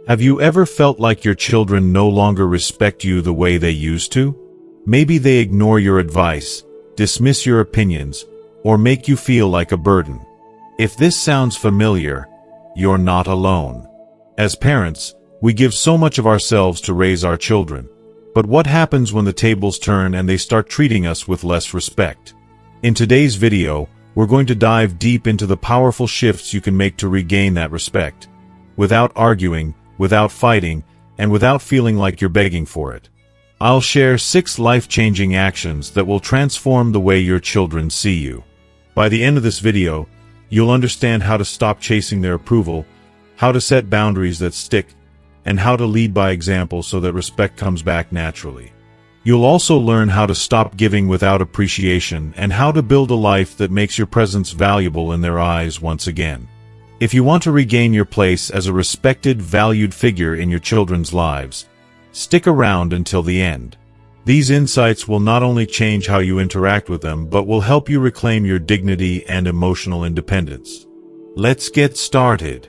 Have you ever felt like your children no longer respect you the way they used to? Maybe they ignore your advice, dismiss your opinions, or make you feel like a burden. If this sounds familiar, you're not alone. As parents, we give so much of ourselves to raise our children. But what happens when the tables turn and they start treating us with less respect? In today's video, we're going to dive deep into the powerful shifts you can make to regain that respect, without arguing, without fighting, and without feeling like you're begging for it. I'll share 6 life-changing actions that will transform the way your children see you. By the end of this video, you'll understand how to stop chasing their approval, how to set boundaries that stick, and how to lead by example so that respect comes back naturally. You'll also learn how to stop giving without appreciation and how to build a life that makes your presence valuable in their eyes once again. If you want to regain your place as a respected, valued figure in your children's lives, stick around until the end. These insights will not only change how you interact with them, but will help you reclaim your dignity and emotional independence. Let's get started.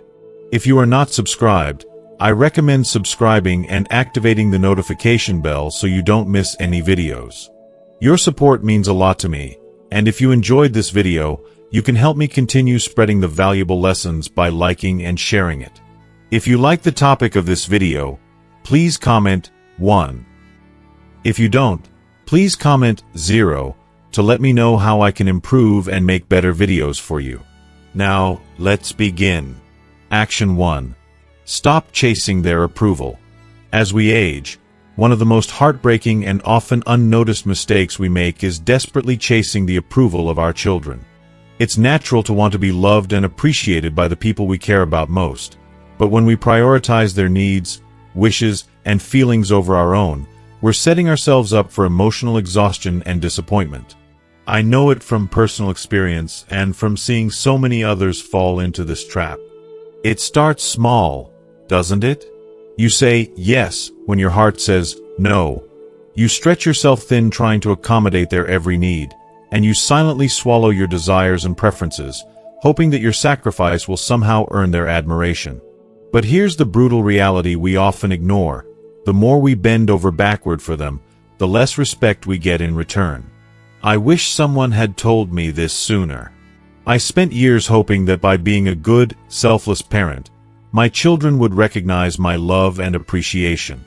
If you are not subscribed, I recommend subscribing and activating the notification bell so you don't miss any videos. Your support means a lot to me, and if you enjoyed this video, you can help me continue spreading the valuable lessons by liking and sharing it. If you like the topic of this video, please comment 1. If you don't, please comment 0 to let me know how I can improve and make better videos for you. Now, let's begin. Action 1. Stop chasing their approval. As we age, one of the most heartbreaking and often unnoticed mistakes we make is desperately chasing the approval of our children. It's natural to want to be loved and appreciated by the people we care about most, but when we prioritize their needs, wishes, and feelings over our own, we're setting ourselves up for emotional exhaustion and disappointment. I know it from personal experience and from seeing so many others fall into this trap. It starts small, doesn't it? You say yes when your heart says no. You stretch yourself thin trying to accommodate their every need, and you silently swallow your desires and preferences, hoping that your sacrifice will somehow earn their admiration. But here's the brutal reality we often ignore. The more we bend over backward for them, the less respect we get in return. I wish someone had told me this sooner. I spent years hoping that by being a good, selfless parent, my children would recognize my love and appreciation.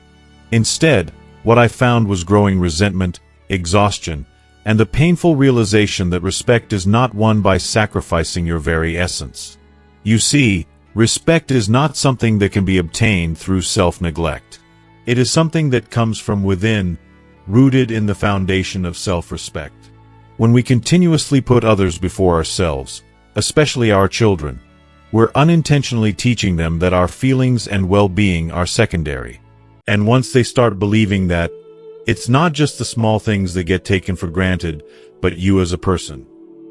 Instead, what I found was growing resentment, exhaustion, and the painful realization that respect is not won by sacrificing your very essence. You see, respect is not something that can be obtained through self-neglect. It is something that comes from within, rooted in the foundation of self-respect. When we continuously put others before ourselves, especially our children, we're unintentionally teaching them that our feelings and well-being are secondary. And once they start believing that, it's not just the small things that get taken for granted, but you as a person.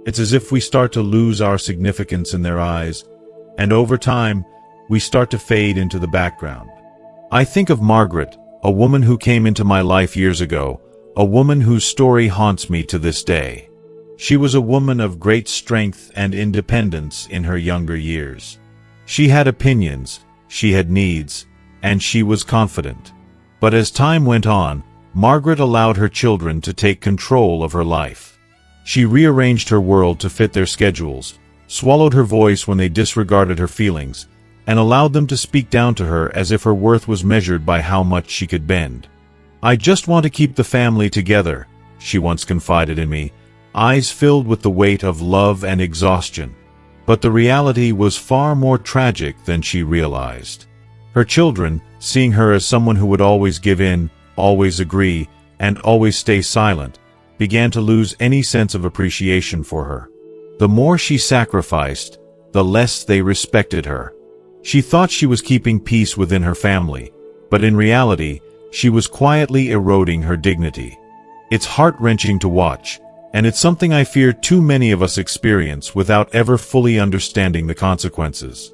It's as if we start to lose our significance in their eyes, and over time, we start to fade into the background. I think of Margaret, a woman who came into my life years ago, a woman whose story haunts me to this day. She was a woman of great strength and independence in her younger years. She had opinions, she had needs, and she was confident. But as time went on, Margaret allowed her children to take control of her life. She rearranged her world to fit their schedules, swallowed her voice when they disregarded her feelings, and allowed them to speak down to her as if her worth was measured by how much she could bend. "I just want to keep the family together," she once confided in me, eyes filled with the weight of love and exhaustion. But the reality was far more tragic than she realized. Her children, seeing her as someone who would always give in, always agree, and always stay silent, began to lose any sense of appreciation for her. The more she sacrificed, the less they respected her. She thought she was keeping peace within her family, but in reality, she was quietly eroding her dignity. It's heart-wrenching to watch, and it's something I fear too many of us experience without ever fully understanding the consequences.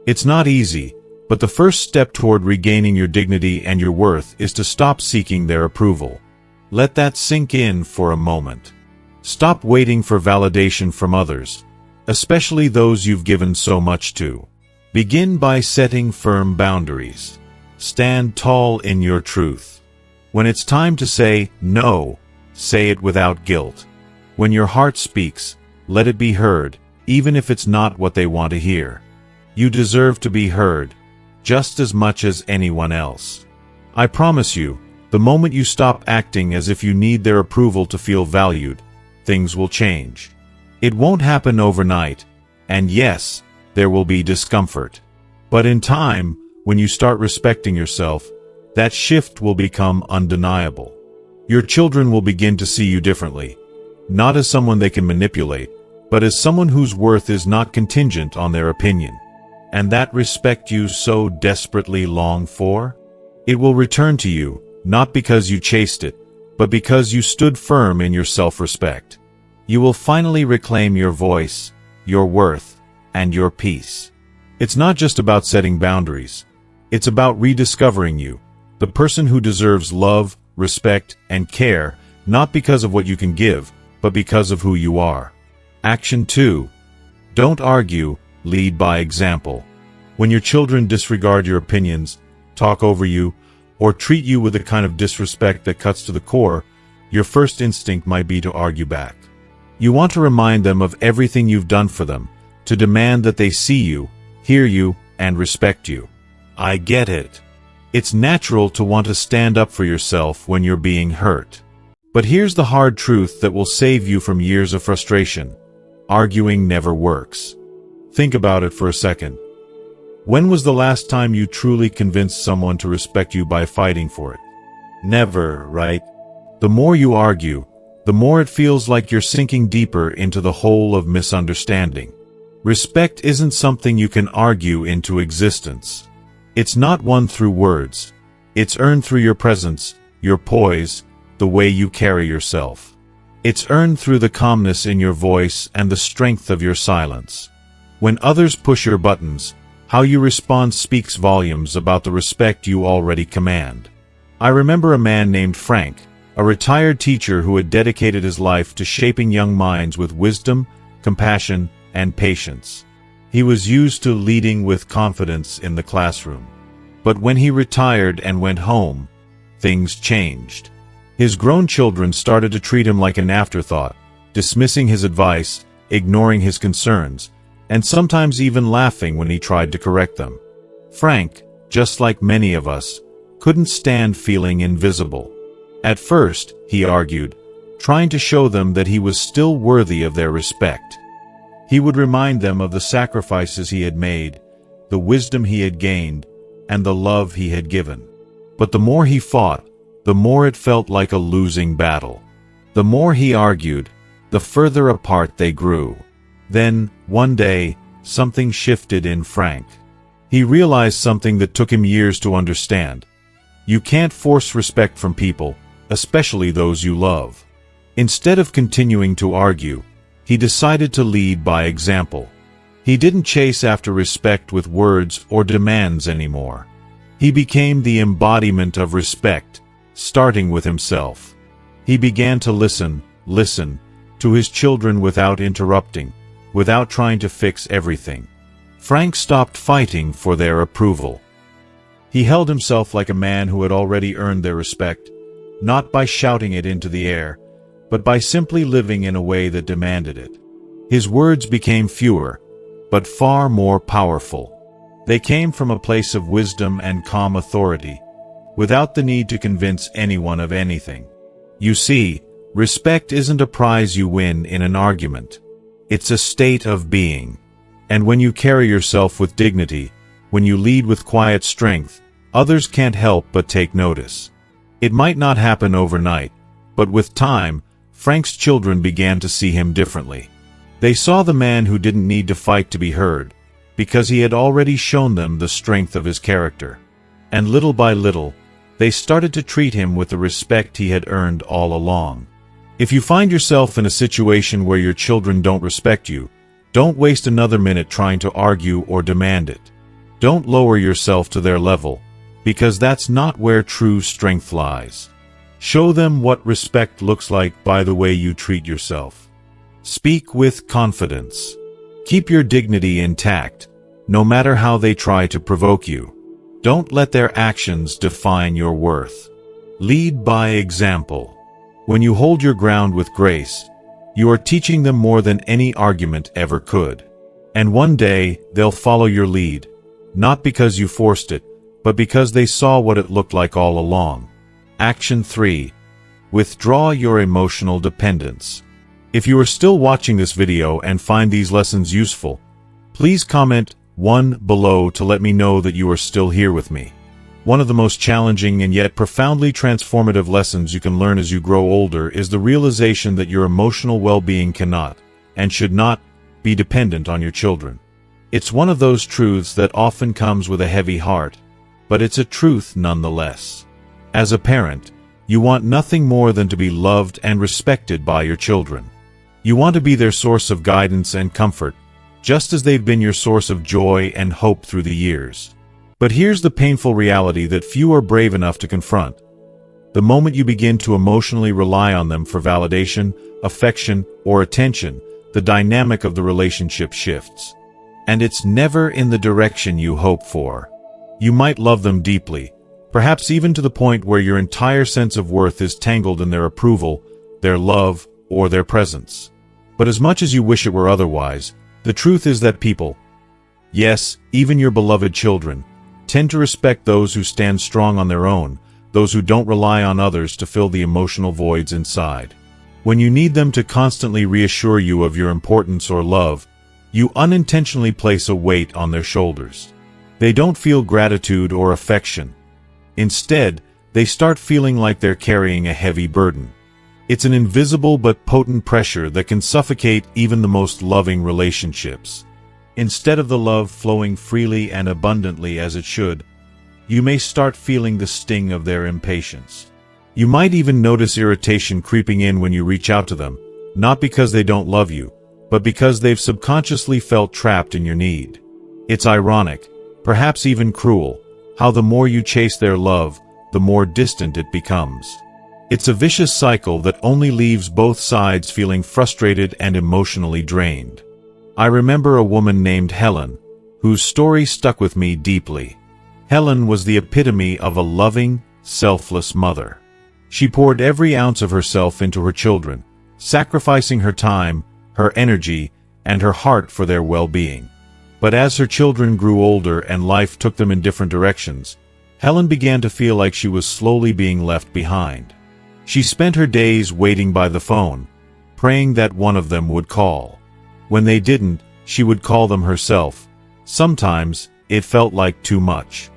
It's not easy, but the first step toward regaining your dignity and your worth is to stop seeking their approval. Let that sink in for a moment. Stop waiting for validation from others, especially those you've given so much to. Begin by setting firm boundaries. Stand tall in your truth. When it's time to say no, say it without guilt. When your heart speaks, let it be heard, even if it's not what they want to hear. You deserve to be heard, just as much as anyone else. I promise you, the moment you stop acting as if you need their approval to feel valued, things will change. It won't happen overnight, and yes, there will be discomfort. But in time, when you start respecting yourself, that shift will become undeniable. Your children will begin to see you differently, not as someone they can manipulate, but as someone whose worth is not contingent on their opinion. And that respect you so desperately long for? It will return to you, not because you chased it, but because you stood firm in your self-respect. You will finally reclaim your voice, your worth, and your peace. It's not just about setting boundaries. It's about rediscovering you, the person who deserves love, respect, and care, not because of what you can give, but because of who you are. Action 2. Don't argue, lead by example. When your children disregard your opinions, talk over you, or treat you with a kind of disrespect that cuts to the core, your first instinct might be to argue back. You want to remind them of everything you've done for them, to demand that they see you, hear you, and respect you. I get it. It's natural to want to stand up for yourself when you're being hurt. But here's the hard truth that will save you from years of frustration. Arguing never works. Think about it for a second. When was the last time you truly convinced someone to respect you by fighting for it? Never, right? The more you argue, the more it feels like you're sinking deeper into the hole of misunderstanding. Respect isn't something you can argue into existence. It's not won through words. It's earned through your presence, your poise, the way you carry yourself. It's earned through the calmness in your voice and the strength of your silence. When others push your buttons, how you respond speaks volumes about the respect you already command. I remember a man named Frank, a retired teacher who had dedicated his life to shaping young minds with wisdom, compassion, and patience. He was used to leading with confidence in the classroom. But when he retired and went home, things changed. His grown children started to treat him like an afterthought, dismissing his advice, ignoring his concerns, and sometimes even laughing when he tried to correct them. Frank, just like many of us, couldn't stand feeling invisible. At first, he argued, trying to show them that he was still worthy of their respect. He would remind them of the sacrifices he had made, the wisdom he had gained, and the love he had given. But the more he fought, the more it felt like a losing battle. The more he argued, the further apart they grew. Then, one day, something shifted in Frank. He realized something that took him years to understand. You can't force respect from people, especially those you love. Instead of continuing to argue, he decided to lead by example. He didn't chase after respect with words or demands anymore. He became the embodiment of respect, starting with himself. He began to listen to his children without interrupting, without trying to fix everything. Frank stopped fighting for their approval. He held himself like a man who had already earned their respect, not by shouting it into the air, but by simply living in a way that demanded it. His words became fewer, but far more powerful. They came from a place of wisdom and calm authority, without the need to convince anyone of anything. You see, respect isn't a prize you win in an argument. It's a state of being. And when you carry yourself with dignity, when you lead with quiet strength, others can't help but take notice. It might not happen overnight, but with time, Frank's children began to see him differently. They saw the man who didn't need to fight to be heard, because he had already shown them the strength of his character. And little by little, they started to treat him with the respect he had earned all along. If you find yourself in a situation where your children don't respect you, don't waste another minute trying to argue or demand it. Don't lower yourself to their level, because that's not where true strength lies. Show them what respect looks like by the way you treat yourself. Speak with confidence. Keep your dignity intact, no matter how they try to provoke you. Don't let their actions define your worth. Lead by example. When you hold your ground with grace, you are teaching them more than any argument ever could. And one day, they'll follow your lead, not because you forced it, but because they saw what it looked like all along. Action 3. Withdraw your emotional dependence. If you are still watching this video and find these lessons useful, please comment 1 below to let me know that you are still here with me. One of the most challenging and yet profoundly transformative lessons you can learn as you grow older is the realization that your emotional well-being cannot, and should not, be dependent on your children. It's one of those truths that often comes with a heavy heart, but it's a truth nonetheless. As a parent, you want nothing more than to be loved and respected by your children. You want to be their source of guidance and comfort, just as they've been your source of joy and hope through the years. But here's the painful reality that few are brave enough to confront. The moment you begin to emotionally rely on them for validation, affection, or attention, the dynamic of the relationship shifts. And it's never in the direction you hope for. You might love them deeply, perhaps even to the point where your entire sense of worth is tangled in their approval, their love, or their presence. But as much as you wish it were otherwise, the truth is that people, yes, even your beloved children, tend to respect those who stand strong on their own, those who don't rely on others to fill the emotional voids inside. When you need them to constantly reassure you of your importance or love, you unintentionally place a weight on their shoulders. They don't feel gratitude or affection. Instead, they start feeling like they're carrying a heavy burden. It's an invisible but potent pressure that can suffocate even the most loving relationships. Instead of the love flowing freely and abundantly as it should, you may start feeling the sting of their impatience. You might even notice irritation creeping in when you reach out to them, not because they don't love you, but because they've subconsciously felt trapped in your need. It's ironic, perhaps even cruel, how the more you chase their love, the more distant it becomes. It's a vicious cycle that only leaves both sides feeling frustrated and emotionally drained. I remember a woman named Helen, whose story stuck with me deeply. Helen was the epitome of a loving, selfless mother. She poured every ounce of herself into her children, sacrificing her time, her energy, and her heart for their well-being. But as her children grew older and life took them in different directions, Helen began to feel like she was slowly being left behind. She spent her days waiting by the phone, praying that one of them would call. When they didn't, she would call them herself. Sometimes, it felt like too much.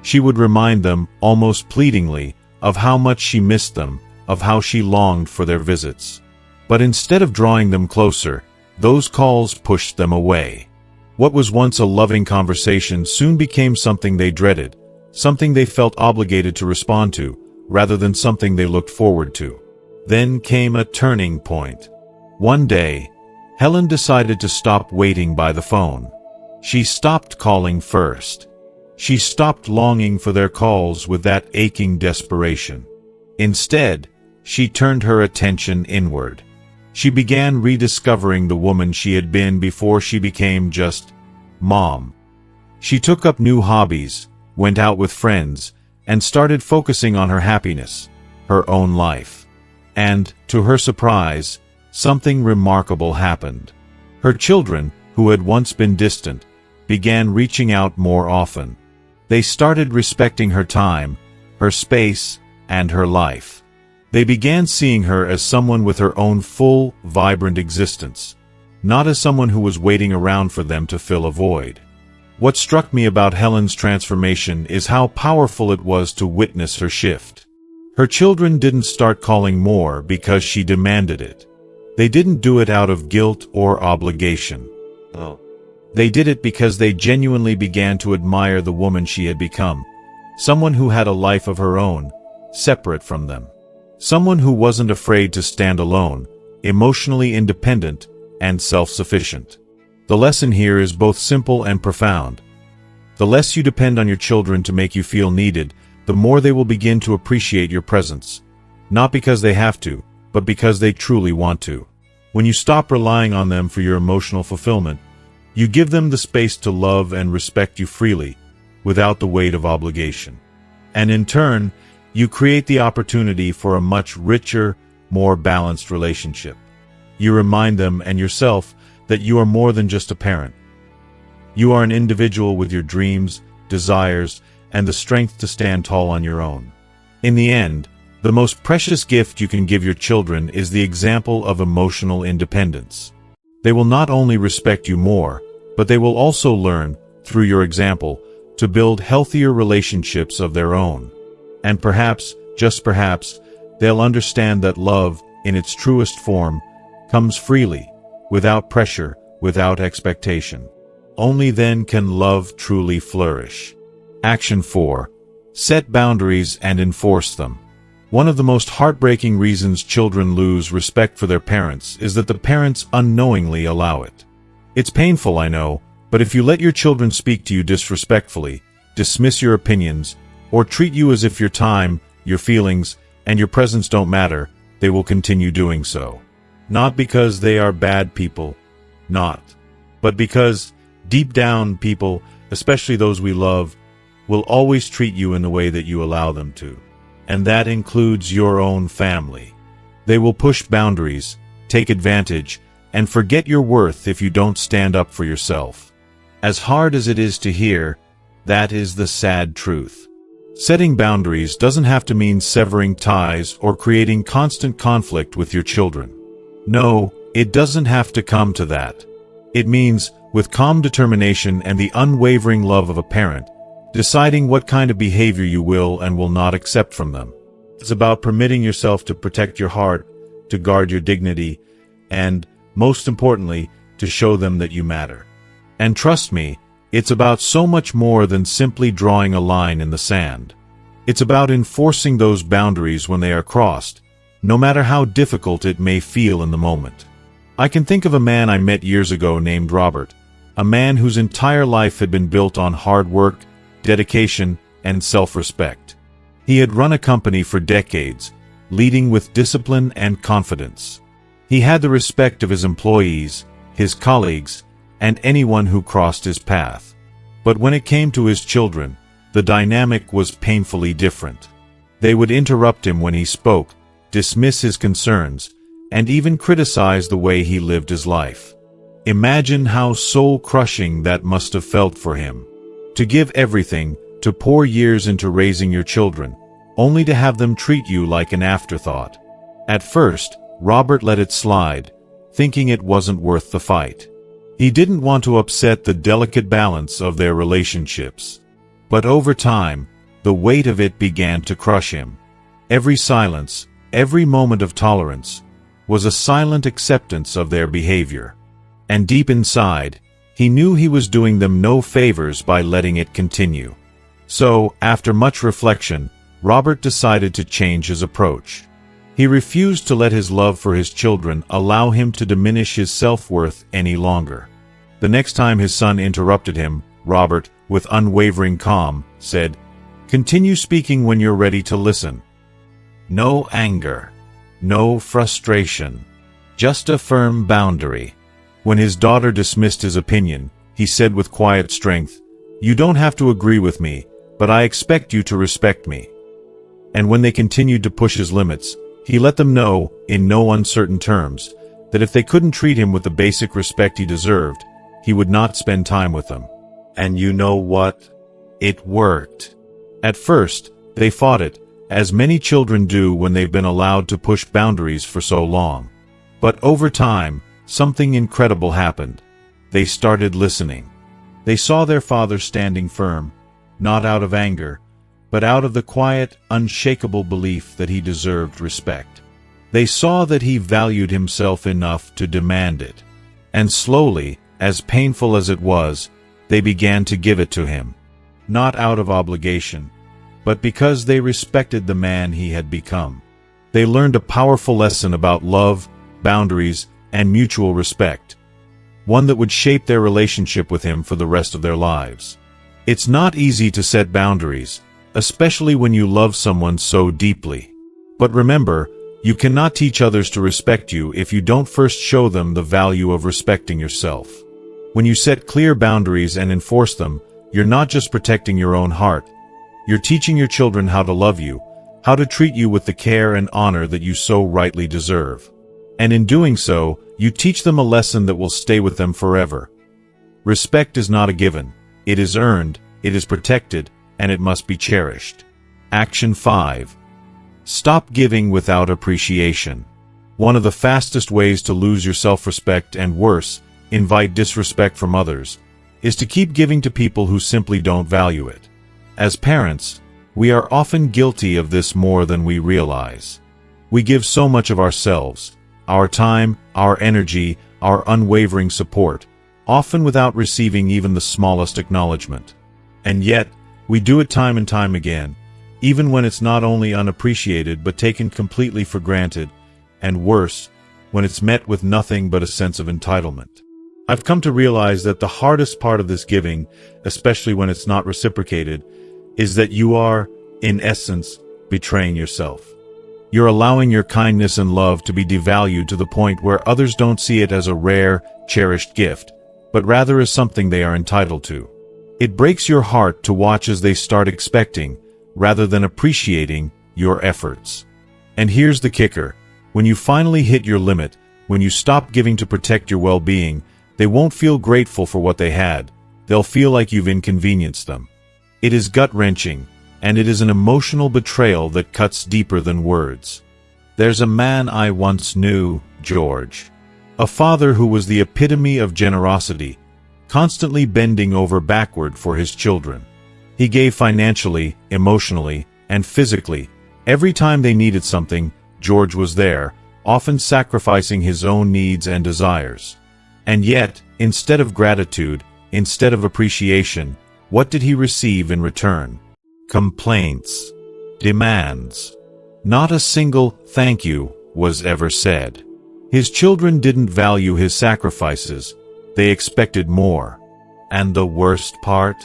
She would remind them, almost pleadingly, of how much she missed them, of how she longed for their visits. But instead of drawing them closer, those calls pushed them away. What was once a loving conversation soon became something they dreaded, something they felt obligated to respond to, rather than something they looked forward to. Then came a turning point. One day, Helen decided to stop waiting by the phone. She stopped calling first. She stopped longing for their calls with that aching desperation. Instead, she turned her attention inward. She began rediscovering the woman she had been before she became just mom. She took up new hobbies, went out with friends, and started focusing on her happiness, her own life. And, to her surprise, something remarkable happened. Her children, who had once been distant, began reaching out more often. They started respecting her time, her space, and her life. They began seeing her as someone with her own full, vibrant existence, not as someone who was waiting around for them to fill a void. What struck me about Helen's transformation is how powerful it was to witness her shift. Her children didn't start calling more because she demanded it. They didn't do it out of guilt or obligation. They did it because they genuinely began to admire the woman she had become, someone who had a life of her own, separate from them. Someone who wasn't afraid to stand alone, emotionally independent, and self-sufficient. The lesson here is both simple and profound. The less you depend on your children to make you feel needed, the more they will begin to appreciate your presence. Not because they have to, but because they truly want to. When you stop relying on them for your emotional fulfillment, you give them the space to love and respect you freely, without the weight of obligation. And in turn, you create the opportunity for a much richer, more balanced relationship. You remind them and yourself that you are more than just a parent. You are an individual with your dreams, desires, and the strength to stand tall on your own. In the end, the most precious gift you can give your children is the example of emotional independence. They will not only respect you more, but they will also learn, through your example, to build healthier relationships of their own. And perhaps, just perhaps, they'll understand that love, in its truest form, comes freely, without pressure, without expectation. Only then can love truly flourish. Action 4. Set boundaries and enforce them. One of the most heartbreaking reasons children lose respect for their parents is that the parents unknowingly allow it. It's painful, I know, but if you let your children speak to you disrespectfully, dismiss your opinions, or treat you as if your time, your feelings, and your presence don't matter, they will continue doing so. Not because they are bad people, but because, deep down, people, especially those we love, will always treat you in the way that you allow them to. And that includes your own family. They will push boundaries, take advantage, and forget your worth if you don't stand up for yourself. As hard as it is to hear, that is the sad truth. Setting boundaries doesn't have to mean severing ties or creating constant conflict with your children. No, it doesn't have to come to that. It means, with calm determination and the unwavering love of a parent, deciding what kind of behavior you will and will not accept from them. It's about permitting yourself to protect your heart, to guard your dignity, and, most importantly, to show them that you matter. And trust me, it's about so much more than simply drawing a line in the sand. It's about enforcing those boundaries when they are crossed, no matter how difficult it may feel in the moment. I can think of a man I met years ago named Robert, a man whose entire life had been built on hard work, dedication, and self-respect. He had run a company for decades, leading with discipline and confidence. He had the respect of his employees, his colleagues, and anyone who crossed his path. But when it came to his children, the dynamic was painfully different. They would interrupt him when he spoke, dismiss his concerns, and even criticize the way he lived his life. Imagine how soul-crushing that must have felt for him. To give everything, to pour years into raising your children, only to have them treat you like an afterthought. At first, Robert let it slide, thinking it wasn't worth the fight. He didn't want to upset the delicate balance of their relationships. But over time, the weight of it began to crush him. Every silence, every moment of tolerance, was a silent acceptance of their behavior. And deep inside, he knew he was doing them no favors by letting it continue. So, after much reflection, Robert decided to change his approach. He refused to let his love for his children allow him to diminish his self-worth any longer. The next time his son interrupted him, Robert, with unwavering calm, said, "Continue speaking when you're ready to listen. No anger, no frustration, just a firm boundary." When his daughter dismissed his opinion, he said with quiet strength, "You don't have to agree with me, but I expect you to respect me." And when they continued to push his limits, he let them know, in no uncertain terms, that if they couldn't treat him with the basic respect he deserved, he would not spend time with them. And you know what? It worked. At first, they fought it, as many children do when they've been allowed to push boundaries for so long. But over time, something incredible happened. They started listening. They saw their father standing firm, not out of anger, but out of the quiet, unshakable belief that he deserved respect. They saw that he valued himself enough to demand it. And slowly, as painful as it was, they began to give it to him. Not out of obligation, but because they respected the man he had become. They learned a powerful lesson about love, boundaries, and mutual respect. One that would shape their relationship with him for the rest of their lives. It's not easy to set boundaries, especially when you love someone so deeply. But remember, you cannot teach others to respect you if you don't first show them the value of respecting yourself. When you set clear boundaries and enforce them, you're not just protecting your own heart. You're teaching your children how to love you, how to treat you with the care and honor that you so rightly deserve. And in doing so, you teach them a lesson that will stay with them forever. Respect is not a given. It is earned, it is protected, and it must be cherished. Action 5. Stop giving without appreciation. One of the fastest ways to lose your self-respect and worse, invite disrespect from others, is to keep giving to people who simply don't value it. As parents, we are often guilty of this more than we realize. We give so much of ourselves, our time, our energy, our unwavering support, often without receiving even the smallest acknowledgement. And yet, we do it time and time again, even when it's not only unappreciated but taken completely for granted, and worse, when it's met with nothing but a sense of entitlement. I've come to realize that the hardest part of this giving, especially when it's not reciprocated, is that you are, in essence, betraying yourself. You're allowing your kindness and love to be devalued to the point where others don't see it as a rare, cherished gift, but rather as something they are entitled to. It breaks your heart to watch as they start expecting, rather than appreciating, your efforts. And here's the kicker. When you finally hit your limit, when you stop giving to protect your well-being, they won't feel grateful for what they had. They'll feel like you've inconvenienced them. It is gut-wrenching, and it is an emotional betrayal that cuts deeper than words. There's a man I once knew, George. A father who was the epitome of generosity, constantly bending over backward for his children. He gave financially, emotionally, and physically. Every time they needed something, George was there, often sacrificing his own needs and desires. And yet, instead of gratitude, instead of appreciation, what did he receive in return? Complaints. Demands. Not a single thank you was ever said. His children didn't value his sacrifices. They expected more. And the worst part?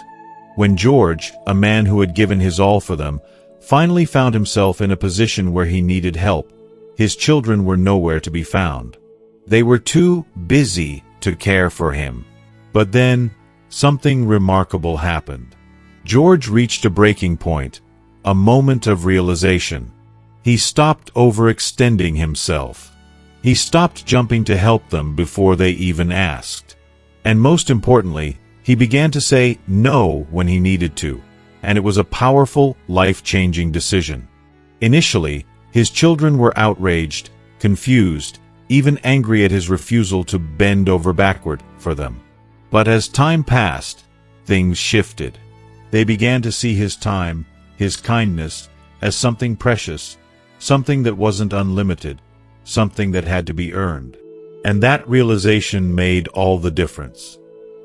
When George, a man who had given his all for them, finally found himself in a position where he needed help, his children were nowhere to be found. They were too busy to care for him. But then, something remarkable happened. George reached a breaking point, a moment of realization. He stopped overextending himself. He stopped jumping to help them before they even asked. And most importantly, he began to say no when he needed to, and it was a powerful, life-changing decision. Initially, his children were outraged, confused, even angry at his refusal to bend over backward for them. But as time passed, things shifted. They began to see his time, his kindness, as something precious, something that wasn't unlimited, something that had to be earned. And that realization made all the difference.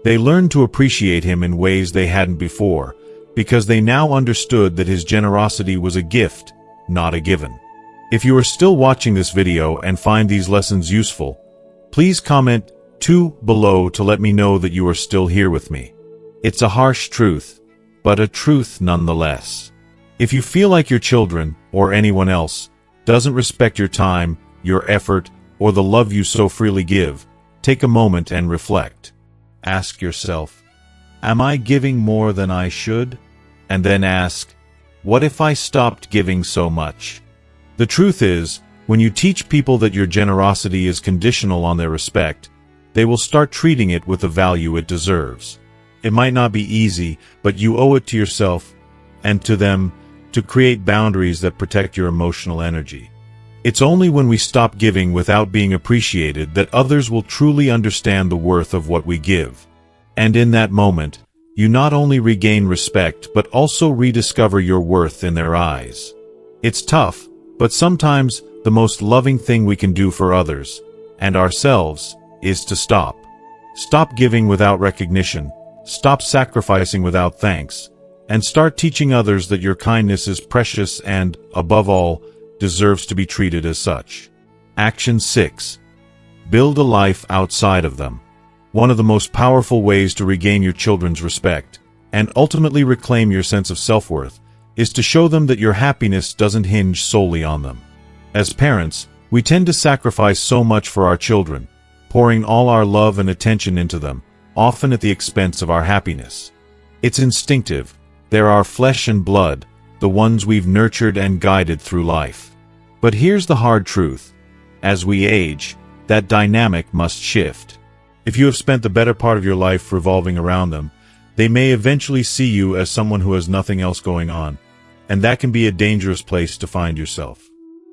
They learned to appreciate him in ways they hadn't before, because they now understood that his generosity was a gift, not a given. If you are still watching this video and find these lessons useful, please comment 2 below to let me know that you are still here with me. It's a harsh truth, but a truth nonetheless. If you feel like your children, or anyone else, doesn't respect your time, your effort, or the love you so freely give, take a moment and reflect. Ask yourself, am I giving more than I should? And then ask, what if I stopped giving so much? The truth is, when you teach people that your generosity is conditional on their respect, they will start treating it with the value it deserves. It might not be easy, but you owe it to yourself and to them to create boundaries that protect your emotional energy. It's only when we stop giving without being appreciated that others will truly understand the worth of what we give. And in that moment, you not only regain respect but also rediscover your worth in their eyes. It's tough, but sometimes the most loving thing we can do for others, and ourselves, is to stop. Stop giving without recognition, stop sacrificing without thanks, and start teaching others that your kindness is precious and, above all, deserves to be treated as such. Action 6. Build a life outside of them. One of the most powerful ways to regain your children's respect, and ultimately reclaim your sense of self-worth, is to show them that your happiness doesn't hinge solely on them. As parents, we tend to sacrifice so much for our children, pouring all our love and attention into them, often at the expense of our happiness. It's instinctive. They're our flesh and blood, the ones we've nurtured and guided through life. But here's the hard truth. As we age, that dynamic must shift. If you have spent the better part of your life revolving around them, they may eventually see you as someone who has nothing else going on, and that can be a dangerous place to find yourself.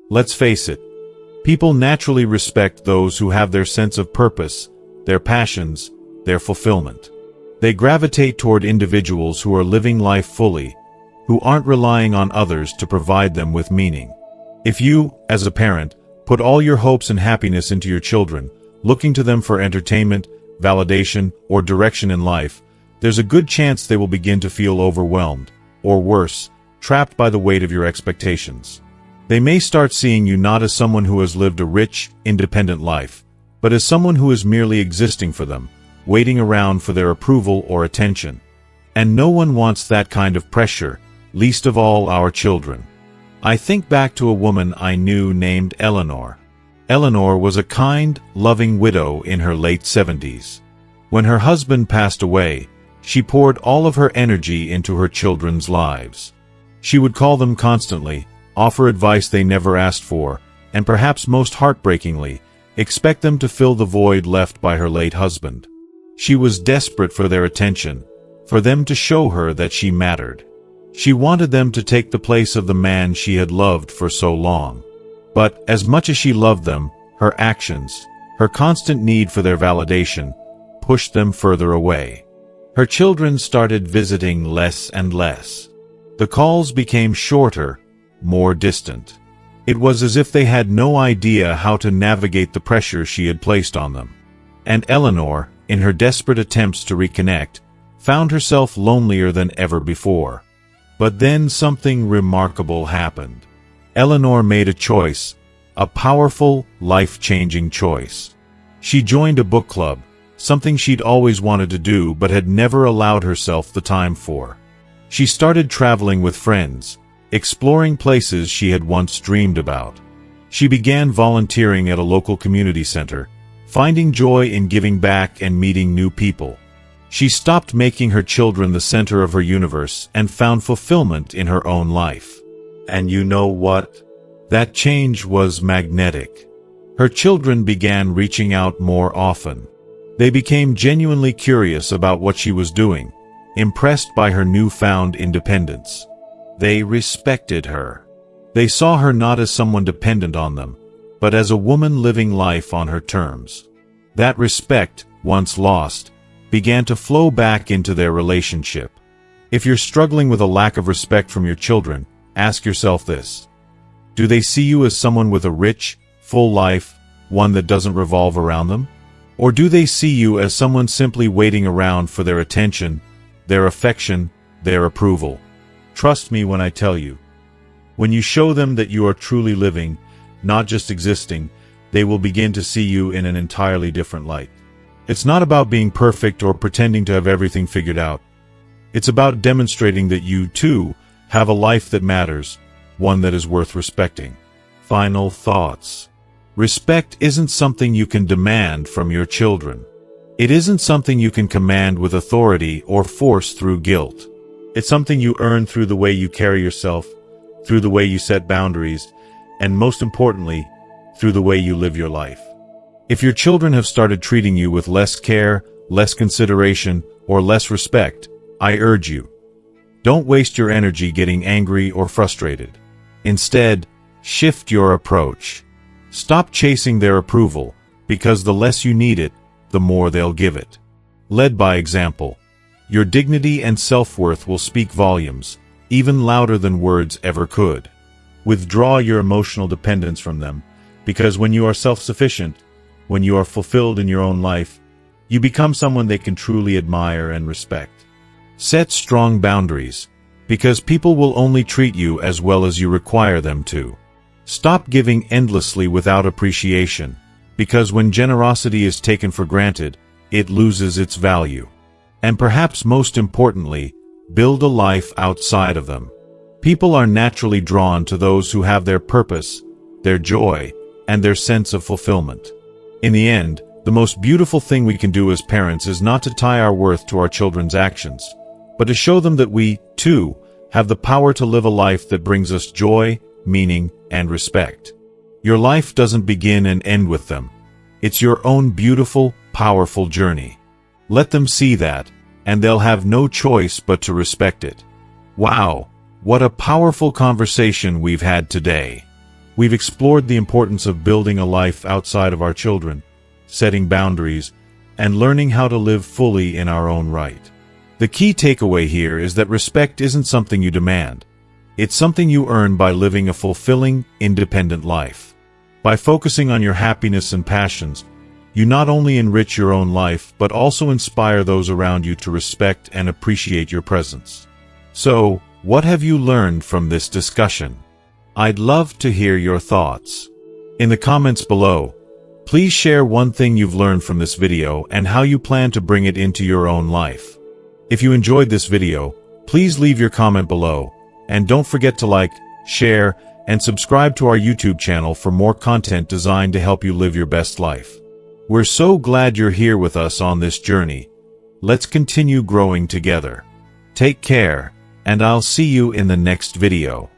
Let's face it, people naturally respect those who have their sense of purpose, their passions, their fulfillment. They gravitate toward individuals who are living life fully, who aren't relying on others to provide them with meaning. If you, as a parent, put all your hopes and happiness into your children, looking to them for entertainment, validation, or direction in life, there's a good chance they will begin to feel overwhelmed, or worse, trapped by the weight of your expectations. They may start seeing you not as someone who has lived a rich, independent life, but as someone who is merely existing for them, waiting around for their approval or attention. And no one wants that kind of pressure, least of all our children. I think back to a woman I knew named Eleanor. Eleanor was a kind, loving widow in her late 70s. When her husband passed away, she poured all of her energy into her children's lives. She would call them constantly, offer advice they never asked for, and perhaps most heartbreakingly, expect them to fill the void left by her late husband. She was desperate for their attention, for them to show her that she mattered. She wanted them to take the place of the man she had loved for so long. But, as much as she loved them, her actions, her constant need for their validation, pushed them further away. Her children started visiting less and less. The calls became shorter, more distant. It was as if they had no idea how to navigate the pressure she had placed on them. And Eleanor, in her desperate attempts to reconnect, found herself lonelier than ever before. But then something remarkable happened. Eleanor made a choice, a powerful, life-changing choice. She joined a book club, something she'd always wanted to do but had never allowed herself the time for. She started traveling with friends, exploring places she had once dreamed about. She began volunteering at a local community center, finding joy in giving back and meeting new people. She stopped making her children the center of her universe and found fulfillment in her own life. And you know what? That change was magnetic. Her children began reaching out more often. They became genuinely curious about what she was doing, impressed by her newfound independence. They respected her. They saw her not as someone dependent on them, but as a woman living life on her terms. That respect, once lost, began to flow back into their relationship. If you're struggling with a lack of respect from your children, ask yourself this. Do they see you as someone with a rich, full life, one that doesn't revolve around them? Or do they see you as someone simply waiting around for their attention, their affection, their approval? Trust me when I tell you, when you show them that you are truly living, not just existing, they will begin to see you in an entirely different light. It's not about being perfect or pretending to have everything figured out. It's about demonstrating that you, too, have a life that matters, one that is worth respecting. Final thoughts. Respect isn't something you can demand from your children. It isn't something you can command with authority or force through guilt. It's something you earn through the way you carry yourself, through the way you set boundaries, and most importantly, through the way you live your life. If your children have started treating you with less care, less consideration, or less respect, I urge you, don't waste your energy getting angry or frustrated. Instead, shift your approach. Stop chasing their approval, because the less you need it, the more they'll give it. Led by example. Your dignity and self-worth will speak volumes, even louder than words ever could. Withdraw your emotional dependence from them, because when you are self-sufficient, when you are fulfilled in your own life, you become someone they can truly admire and respect. Set strong boundaries, because people will only treat you as well as you require them to. Stop giving endlessly without appreciation, because when generosity is taken for granted, it loses its value. And perhaps most importantly, build a life outside of them. People are naturally drawn to those who have their purpose, their joy, and their sense of fulfillment. In the end, the most beautiful thing we can do as parents is not to tie our worth to our children's actions, but to show them that we, too, have the power to live a life that brings us joy, meaning, and respect. Your life doesn't begin and end with them. It's your own beautiful, powerful journey. Let them see that, and they'll have no choice but to respect it. Wow, what a powerful conversation we've had today. We've explored the importance of building a life outside of our children, setting boundaries, and learning how to live fully in our own right. The key takeaway here is that respect isn't something you demand. It's something you earn by living a fulfilling, independent life. By focusing on your happiness and passions, you not only enrich your own life but also inspire those around you to respect and appreciate your presence. So, what have you learned from this discussion? I'd love to hear your thoughts. In the comments below, please share one thing you've learned from this video and how you plan to bring it into your own life. If you enjoyed this video, please leave your comment below, and don't forget to like, share, and subscribe to our YouTube channel for more content designed to help you live your best life. We're so glad you're here with us on this journey. Let's continue growing together. Take care, and I'll see you in the next video.